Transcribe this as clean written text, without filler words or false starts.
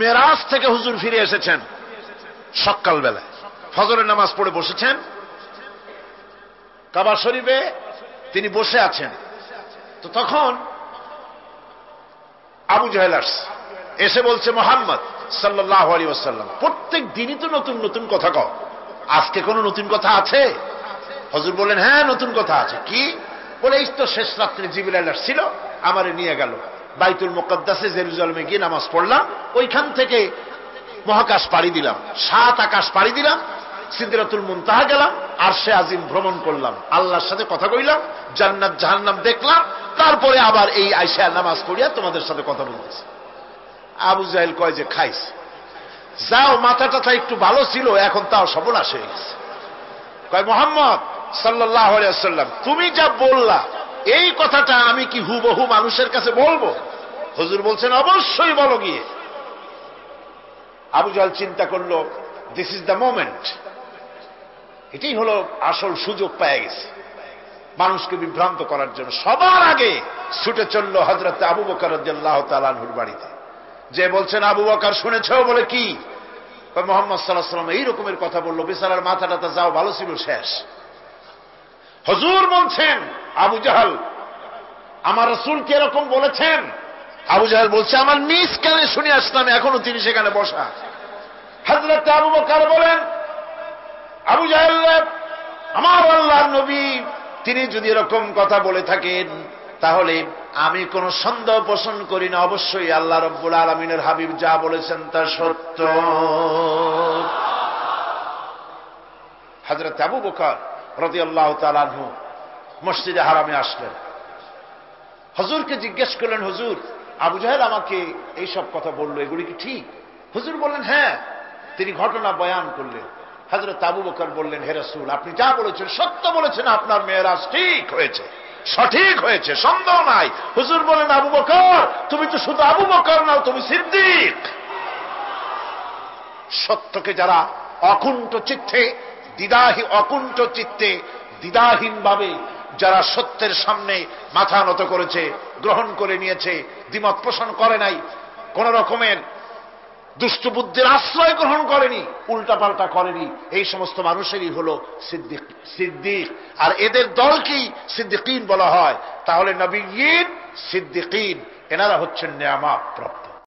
মেরাজ থেকে হুজুর ফিরে এসেছেন সকালবেলায়, ফজরের নামাজ পড়ে বসেছেন কাবা শরীফে, তিনি বসে আছেন। তো তখন আবু জাহেল এসে বলছে, মুহাম্মদ সাল্লাল্লাহু আলাইহি ওয়াসাল্লাম, প্রত্যেক দিনই তো নতুন নতুন কথা কও, আজকে কোনো নতুন কথা আছে? হুজুর বললেন, হ্যাঁ নতুন কথা আছে। কি? বলে, এই তো শেষ রাত্রে জিবরাইল আসছিল, আমারে নিয়ে গেল বাইতুল মুকাদ্দাসে, জেরুজালেমে গিয়ে নামাজ পড়লাম, ওইখান থেকে মহাকাশ পাড়ি দিলাম, 7 আকাশ পাড়ি দিলাম, সিদরাতুল মুনতাহা গেলাম, আরশে আজিম ভ্রমণ করলাম, আল্লাহর সাথে কথা কইলাম, জান্নাত জাহান্নাম দেখলাম, তারপরে আবার এই আয়েশা নামাজ পড়িয়া তোমাদের সাথে কথা বলতেছে। আবু জাহেল কয় যে, খাইস, যাও, মাথাটা একটু ভালো ছিল, এখন তাও সর্বনাশ হয়ে গেছে। কয়, মুহাম্মদ সাল্লাল্লাহু আলাইহি ওয়াসাল্লাম, তুমি যা বললা এই কথাটা আমি কি হুবহু মানুষের কাছে বলবো? হুজুর বলছেন, অবশ্যই বলো গিয়ে। আবু জাহেল চিন্তা করলো, দিস ইজ দ্য মোমেন্ট, এটাই হলো আসল সুযোগ পেয়ে গেছে মানুষকে বিভ্রান্ত করার জন্য। সবার আগে ছুটে চলল হযরত আবু বকর রাদিয়াল্লাহু তাআলা আনহুর বাড়িতে, যে বলছেন, আবু বকর শুনেছো? বলে, কি? মুহাম্মদ সাল্লাল্লাহু আলাইহি ওয়াসাল্লাম এই রকমের কথা বললো, বেচারার মাথাটা যাও ভালো ছিল, শেষ। হুজুর বলছেন, আবু জাহেল, আমার রাসূল কি এরকম বলেছেন? আবু জাহেল বলছে, আমার নিজ কানে শুনে আসলাম, এখনো তিনি সেখানে বসা। হযরত আবু বকর বলেন, আবু জাহেল, আমার আল্লাহর নবী তিনি যদি এরকম কথা বলে থাকেন, তাহলে আমি কোন সন্দেহ পোষণ করি না, অবশ্যই আল্লাহ রাব্বুল আলামিনের হাবিব যা বলেছেন তা সত্য। হযরত আবু বকর রাদিয়াল্লাহু তাআলা আনহু মসজিদে হারামে আসলেন, হুজুরকে জিজ্ঞেস করলেন, হুজুর, আবু জাহেল আমাকে এইসব কথা বললো, এগুলি কি ঠিক? হুজুর বললেন, হ্যাঁ। তিনি ঘটনা বয়ান করলেন। হযরত আবু বকর বললেন, হে রাসূল, আপনি যা বলেছেন সত্য বলেছেন, আপনার মেরাজ ঠিক হয়েছে, সঠিক হয়েছে, সন্দেহ নাই। হুজুর বলেন, আবু বকর, তুমি তো শুধু আবু বকর নাও, তুমি সিদ্দিক। সত্যকে যারা অকুণ্ঠ চিত্তে অকুণ্ঠ চিত্তে দ্বিধাহীন ভাবে যারা সত্যের সামনে মাথা নত করেছে, গ্রহণ করে নিয়েছে, দ্বিমত পোষণ করে নাই, কোন রকমের দুষ্ট বুদ্ধির আশ্রয় গ্রহণ করেনি, উল্টাপাল্টা করেনি, এই সমস্ত মানুষেরই হলো সিদ্দিক। আর এদের দলকেই সিদ্দিকিন বলা হয়। তাহলে নবিয়্যিন, সিদ্দিকিন, এনারা হচ্ছেন নেয়ামত প্রাপ্ত।